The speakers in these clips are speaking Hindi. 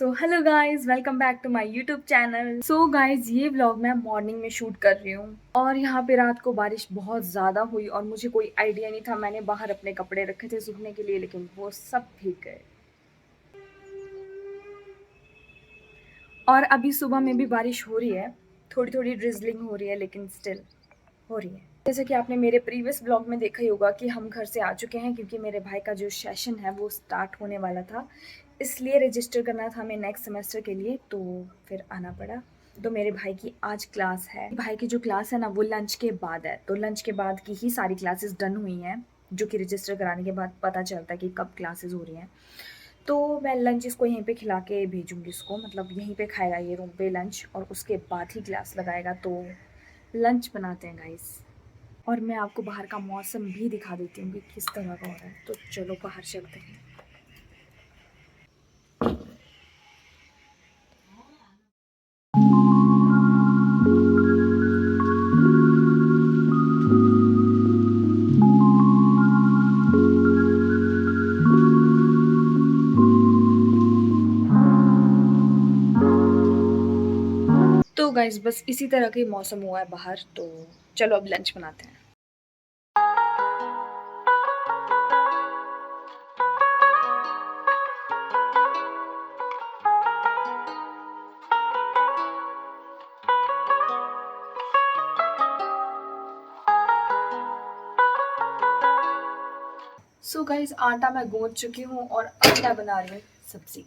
So hello guys, welcome back to my YouTube channel. So guys, ये व्लॉग मैं मॉर्निंग में शूट कर रही हूँ और यहाँ पे रात को बारिश बहुत ज़्यादा हुई और मुझे कोई आइडिया नहीं था। मैंने बाहर अपने कपड़े रखे थे सूखने के लिए, लेकिन वो सब भीग गए। और अभी सुबह में भी बारिश हो रही है, थोड़ी थोड़ी ड्रिजलिंग हो रही है, लेकिन स्टिल हो रही है। जैसे कि आपने मेरे प्रीवियस ब्लॉग में देखा ही होगा कि हम घर से आ चुके हैं, क्योंकि मेरे भाई का जो सेशन है वो स्टार्ट होने वाला था, इसलिए रजिस्टर करना था हमें नेक्स्ट सेमेस्टर के लिए, तो फिर आना पड़ा। तो मेरे भाई की आज क्लास है। भाई की जो क्लास है ना, वो लंच के बाद है, तो लंच के बाद की ही सारी क्लासेस डन हुई हैं, जो कि रजिस्टर कराने के बाद पता चलता है कि कब क्लासेस हो रही हैं। तो मैं लंच इसको यहीं पे खिला के भेजूँगी इसको, मतलब यहीं पे खाएगा ये रूम पे लंच, और उसके बाद ही क्लास लगाएगा। तो लंच बनाते हैं गाइस, और मैं आपको बाहर का मौसम भी दिखा देती हूँ कि किस तरह का हो रहा है। तो चलो बाहर चलते हैं। तो गाइस, बस इसी तरह का ही मौसम हुआ है बाहर, तो चलो अब लंच बनाते हैं। सो गाइस, आटा मैं गूंथ चुकी हूँ और अब मैं बना रही हूँ सब्जी।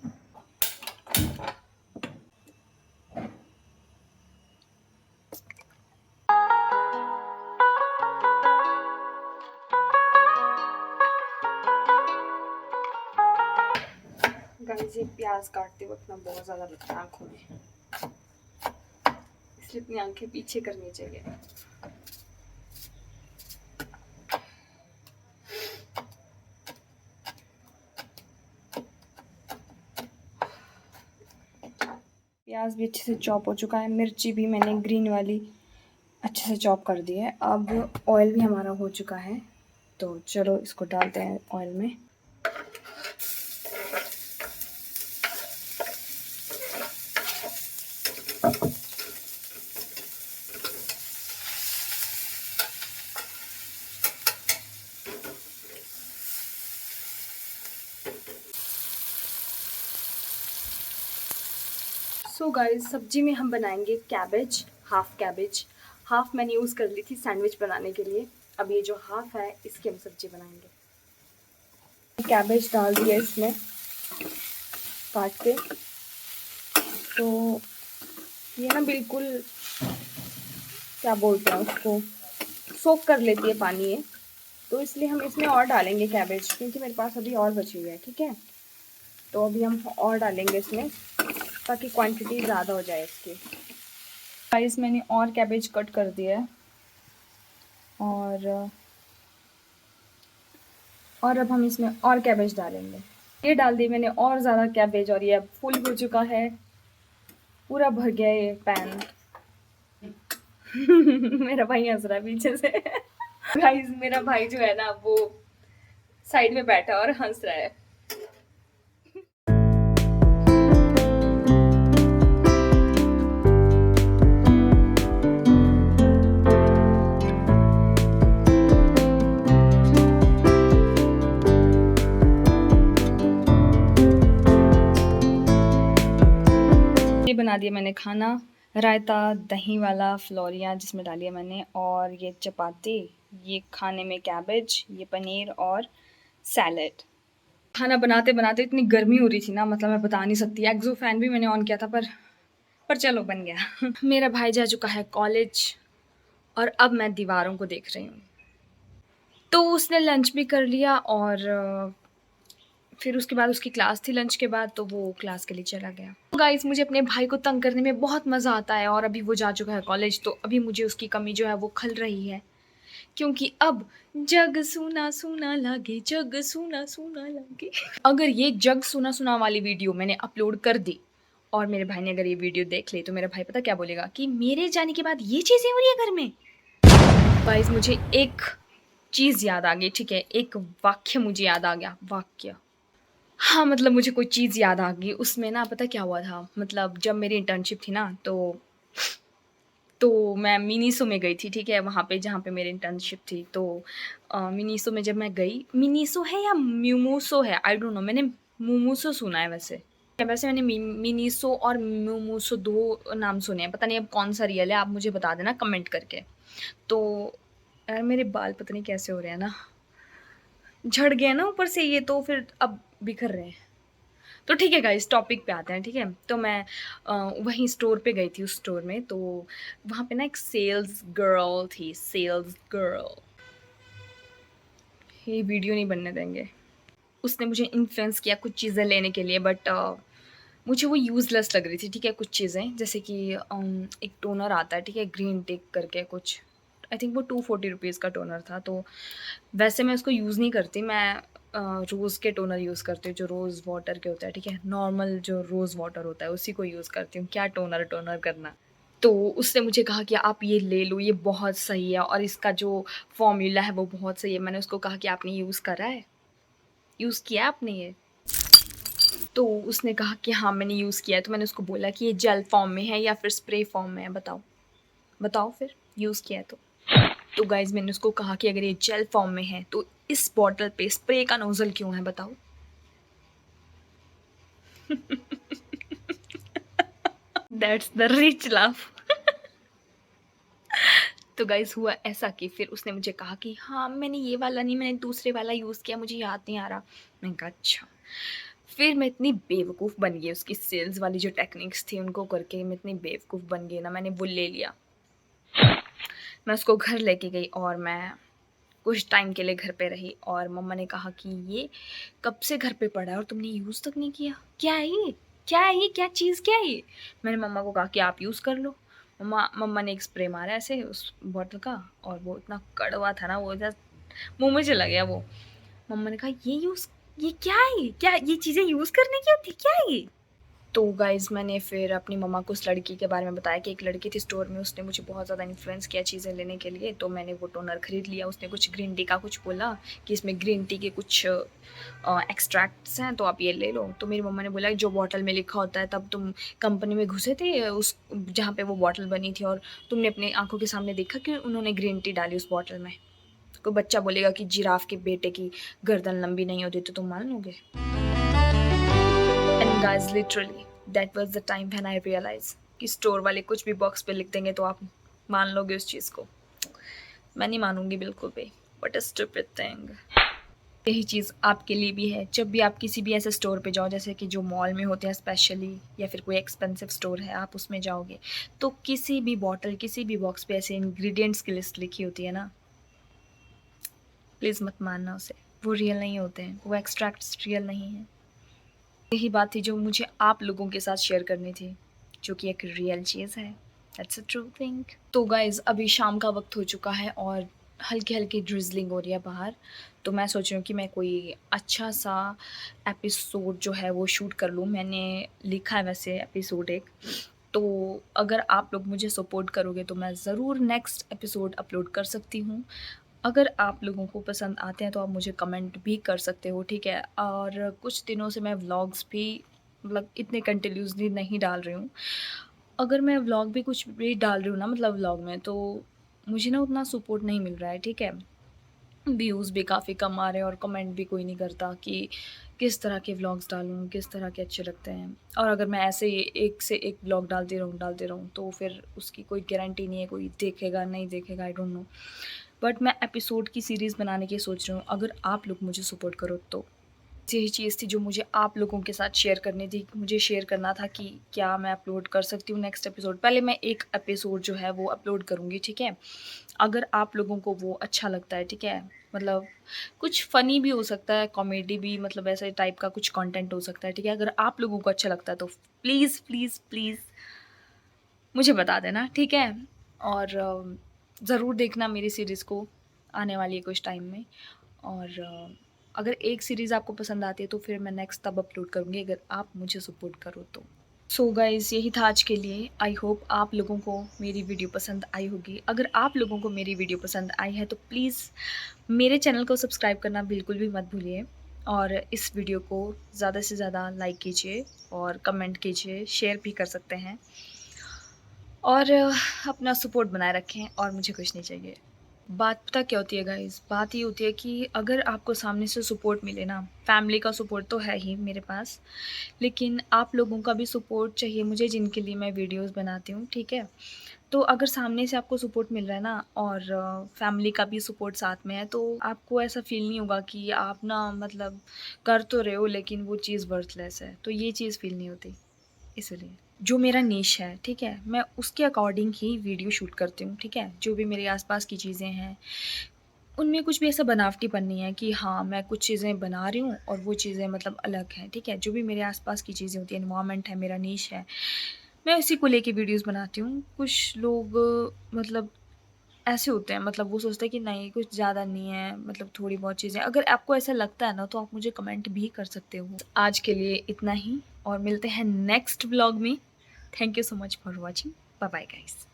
गाइस, ये प्याज काटते वक्त ना बहुत ज़्यादा लगता है आँखों में, इसलिए अपनी आंखें पीछे करनी चाहिए। प्याज भी अच्छे से चॉप हो चुका है, मिर्ची भी मैंने ग्रीन वाली अच्छे से चॉप कर दी है। अब ऑयल भी हमारा हो चुका है, तो चलो इसको डालते हैं ऑयल में। सो गाइस, सब्जी में हम बनाएंगे कैबेज, हाफ कैबेज। हाफ मैंने यूज़ कर ली थी सैंडविच बनाने के लिए, अब ये जो हाफ है इसकी हम सब्जी बनाएंगे। कैबेज डाल दिया इसमें काट के, तो ये ना बिल्कुल क्या बोलते हैं उसको, सोक कर लेती है पानी ये, तो इसलिए हम इसमें और डालेंगे कैबेज, क्योंकि मेरे पास अभी और बची हुई है। ठीक है, तो अभी हम और डालेंगे इसमें ताकि क्वांटिटी ज़्यादा हो जाए इसकी। गाइस, मैंने और कैबेज कट कर दिया है, और अब हम इसमें और कैबेज डालेंगे। ये डाल दी मैंने और ज़्यादा कैबेज, और ये अब फुल हो चुका है, पूरा भर गया ये पैन। मेरा भाई हंस रहा है पीछे से। गाइस, मेरा भाई जो है ना, वो साइड में बैठा और हंस रहा है। ये बना दिया मैंने खाना, रायता दही वाला फ्लोरिया जिसमें डाली है मैंने, और ये चपाती, ये खाने में कैबेज, ये पनीर और सैलेड। खाना बनाते बनाते इतनी गर्मी हो रही थी ना, मतलब मैं बता नहीं सकती। एक्सो फैन भी मैंने ऑन किया था, पर चलो बन गया। मेरा भाई जा चुका है कॉलेज, और अब मैं दीवारों को देख रही हूँ। तो उसने लंच भी कर लिया, और फिर उसके बाद उसकी क्लास थी लंच के बाद, तो वो क्लास के लिए चला गया। गाइस, मुझे अपने भाई को तंग करने में बहुत मज़ा आता है, और अभी वो जा चुका है कॉलेज, तो अभी मुझे उसकी कमी जो है वो खल रही है, क्योंकि अब जग सुना सुना लागे, जग सुना सुना लागे। अगर ये जग सुना सुना वाली वीडियो मैंने अपलोड कर दी और मेरे भाई ने अगर ये वीडियो देख ली, तो मेरा भाई पता क्या बोलेगा कि मेरे जाने के बाद ये चीज़ें हो रही है घर में। गाइस, मुझे एक चीज़ याद आ गई। ठीक है, एक वाक्य मुझे याद आ गया। वाक्य, हाँ, मतलब मुझे कोई चीज़ याद आ गई, उसमें ना पता क्या हुआ था, मतलब जब मेरी इंटर्नशिप थी ना, तो मैं मिनीसो में गई थी, ठीक है? वहाँ पे जहाँ पे मेरी इंटर्नशिप थी, तो मिनीसो में जब मैं गई, मिनीसो है या म्यूमूसो है, आई डोंट नो, मैंने मुमुसो सुना है वैसे। वैसे मैंने मिनीसो और म्यूमूसो 2 नाम सुने हैं, पता नहीं अब कौन-सा रियल है, आप मुझे बता देना कमेंट करके। तो यार मेरे बाल पता नहीं कैसे हो रहे हैं ना, झड़ गए हैं ना ऊपर से ये, तो फिर अब बिखर रहे हैं। तो ठीक है गाइस, टॉपिक पे आते हैं, ठीक है? तो मैं वहीं स्टोर पे गई थी, उस स्टोर में, तो वहाँ पे ना एक सेल्स गर्ल थी, सेल्स गर्ल। ये वीडियो नहीं बनने देंगे। उसने मुझे इन्फ्लुएंस किया कुछ चीज़ें लेने के लिए, बट मुझे वो यूज़लेस लग रही थी, ठीक है? कुछ चीज़ें जैसे कि एक टोनर आता है, ठीक है? ग्रीन टिक करके कुछ, आई थिंक वो 240 रुपीज़ का टोनर था, तो वैसे मैं उसको यूज़ नहीं करती, मैं रोज़ के टोनर यूज़ करती हूँ, जो रोज़ वाटर के होता है, ठीक है? नॉर्मल जो रोज़ वाटर होता है, उसी को यूज़ करती हूँ, क्या टोनर-टोनर करना। तो उसने मुझे कहा कि आप ये ले लो, ये बहुत सही है और इसका जो फ़ॉर्मूला है, वो बहुत सही है। मैंने उसको कहा कि आपने यूज़ करा है? यूज़ किया है आपने ये? तो उसने कहा कि हाँ, मैंने यूज़ किया है, तो मैंने उसको बोला कि ये जेल फ़ॉर्म में है या फिर स्प्रे फ़ॉर्म में है, बताओ? बताओ फिर, यूज़ किया है तो? तो गाइज़ मैंने उसको कहा कि अगर ये जेल फ़ॉर्म में है, तो इस बॉटल पे स्प्रे का नोज़ल क्यों है, बताओ? That's the rich love. तो गाइज़ हुआ ऐसा कि फिर उसने मुझे कहा कि हाँ, मैंने ये वाला नहीं, मैंने दूसरे वाला यूज़ किया, मुझे याद नहीं आ रहा। मैंने कहा अच्छा। फिर मैं इतनी बेवकूफ़ बन गई, उसकी सेल्स वाली जो टेक्निक्स थी उनको करके मैं इतनी बेवकूफ़ बन गई ना, मैंने वो ले लिया। मैं उसको घर लेके गई और मैं कुछ टाइम के लिए घर पे रही और मम्मा ने कहा कि ये कब से घर पे पड़ा है और तुमने यूज़ तक नहीं किया? क्या है ये? क्या है ये? क्या चीज़ क्या है ये? मैंने मम्मा को कहा कि आप यूज़ कर लो। मम्मा ने एक स्प्रे मारा ऐसे उस बॉटल का और वो इतना कड़वा था ना, वो जस्ट मुँह में चला गया वो। मम्मा ने कहा ये क्या है ये? क्या ये चीज़ें यूज़ करने की होती, क्या है ये? तो गाइज़ मैंने फिर अपनी मम्मा को उस लड़की के बारे में बताया कि एक लड़की थी स्टोर में, उसने मुझे बहुत ज़्यादा इन्फ्लुएंस किया चीज़ें लेने के लिए, तो मैंने वो टोनर खरीद लिया। उसने कुछ ग्रीन टी का कुछ बोला कि इसमें ग्रीन टी के कुछ एक्सट्रैक्ट्स हैं, तो आप ये ले लो। तो मेरी मम्मा ने बोला जो बॉटल में लिखा होता है, तब तुम कंपनी में घुसे थे उस जहाँ पे वो बॉटल बनी थी और तुमने अपनी आँखों के सामने देखा कि उन्होंने ग्रीन टी डाली उस बॉटल में। कोई बच्चा बोलेगा कि जिराफ के बेटे की गर्दन लंबी नहीं होती, तो तुम मान लोगे? And guys literally that was the time when I realize कि स्टोर वाले कुछ भी बॉक्स पे लिख देंगे तो आप मान लोगे उस चीज़ को। मैं नहीं मानूंगी बिल्कुल भी। What a stupid thing. यही चीज़ आपके लिए भी है, जब भी आप किसी भी ऐसे स्टोर पे जाओ, जैसे कि जो मॉल में होते हैं स्पेशली, या फिर कोई एक्सपेंसिव स्टोर है आप उसमें जाओगे, तो किसी भी बॉटल, किसी भी बॉक्स पे ऐसे इंग्रेडिएंट्स की लिस्ट लिखी होती है ना, प्लीज़ मत मानना उसे। वो रियल नहीं होते हैं, वो एक्सट्रैक्ट्स रियल नहीं हैं। यही बात थी जो मुझे आप लोगों के साथ शेयर करनी थी, जो कि एक रियल चीज़ है। That's a true thing. तो गाइज़ अभी शाम का वक़्त हो चुका है और हल्की-हल्की ड्रिज़लिंग हो रही है बाहर, तो मैं सोच रही हूँ कि मैं कोई अच्छा-सा एपिसोड जो है वो शूट कर लूँ। मैंने लिखा है वैसे एपिसोड एक, तो अगर आप लोग मुझे सपोर्ट करोगे तो मैं ज़रूर नेक्स्ट एपिसोड अपलोड कर सकती हूँ। अगर आप लोगों को पसंद आते हैं तो आप मुझे कमेंट भी कर सकते हो, ठीक है? और कुछ दिनों से मैं व्लॉग्स भी मतलब इतने कंटिन्यूअसली नहीं डाल रही हूँ। अगर मैं व्लॉग भी कुछ भी डाल रही हूँ ना, मतलब व्लॉग में, तो मुझे ना उतना सपोर्ट नहीं मिल रहा है, ठीक है? व्यूज़ भी काफ़ी कम आ रहे हैं और कमेंट भी कोई नहीं करता कि किस तरह के व्लॉग्स डालूँ, किस तरह के अच्छे लगते हैं। और अगर मैं ऐसे ही एक से एक व्लॉग डालती रहूँ तो फिर उसकी कोई गारंटी नहीं है, कोई देखेगा, नहीं देखेगा, आई डोंट नो। बट मैं एपिसोड की सीरीज़ बनाने की सोच रही हूँ, अगर आप लोग मुझे सपोर्ट करो तो। यही चीज़ थी जो मुझे आप लोगों के साथ शेयर करनी थी। मुझे शेयर करना था कि क्या मैं अपलोड कर सकती हूँ नेक्स्ट एपिसोड। पहले मैं एक एपिसोड जो है वो अपलोड करूँगी, ठीक है? अगर आप लोगों को वो अच्छा लगता है, ठीक है? मतलब कुछ फ़नी भी हो सकता है, कॉमेडी भी, मतलब ऐसे टाइप का कुछ कंटेंट हो सकता है, ठीक है? अगर आप लोगों को अच्छा लगता है तो प्लीज़, प्लीज़, प्लीज़ मुझे बता देना, ठीक है? और ज़रूर देखना मेरी सीरीज़ को, आने वाली है कुछ टाइम में। और अगर एक सीरीज़ आपको पसंद आती है तो फिर मैं नेक्स्ट तब अपलोड करूँगी, अगर आप मुझे सपोर्ट करो तो। सो गाइज़ यही था आज के लिए। आई होप आप लोगों को मेरी वीडियो पसंद आई होगी। अगर आप लोगों को मेरी वीडियो पसंद आई है तो प्लीज़ मेरे चैनल को सब्सक्राइब करना बिल्कुल भी मत भूलिए। और इस वीडियो को ज़्यादा से ज़्यादा लाइक कीजिए और कमेंट कीजिए, शेयर भी कर सकते हैं और अपना सपोर्ट बनाए रखें और मुझे कुछ नहीं चाहिए। बात पता क्या होती है गाइज़, बात ये होती है कि अगर आपको सामने से सपोर्ट मिले ना, फैमिली का सपोर्ट तो है ही मेरे पास, लेकिन आप लोगों का भी सपोर्ट चाहिए मुझे जिनके लिए मैं वीडियोज़ बनाती हूँ, ठीक है? तो अगर सामने से आपको सपोर्ट मिल रहा है ना और फैमिली का भी सपोर्ट साथ में है, तो आपको ऐसा फ़ील नहीं होगा कि आप ना मतलब कर तो रहे हो लेकिन वो चीज़ वर्थलेस है, तो ये चीज़ फ़ील नहीं होती, इसीलिए। जो मेरा निश है, ठीक है? मैं उसके अकॉर्डिंग ही वीडियो शूट करती हूँ, ठीक है? जो भी मेरे आस-पास की चीज़ें हैं, उनमें कुछ भी ऐसा बनावटीपन नहीं है कि हाँ, मैं कुछ चीज़ें बना रही हूँ और वो चीज़ें मतलब अलग हैं, ठीक है? जो भी मेरे आस-पास की चीज़ें होती हैं, एनवायरनमेंट है, मेरा निश है, मैं उसी को लेके वीडियोज़ बनाती हूँ। कुछ लोग मतलब ऐसे होते हैं मतलब वो सोचते हैं कि नहीं कुछ ज़्यादा नहीं है, मतलब थोड़ी बहुत चीज़ें अगर आपको ऐसा लगता है ना, तो आप मुझे कमेंट भी कर सकते हो। आज के लिए इतना ही और मिलते हैं नेक्स्ट व्लॉग में। Thank you so much for watching. Bye bye guys.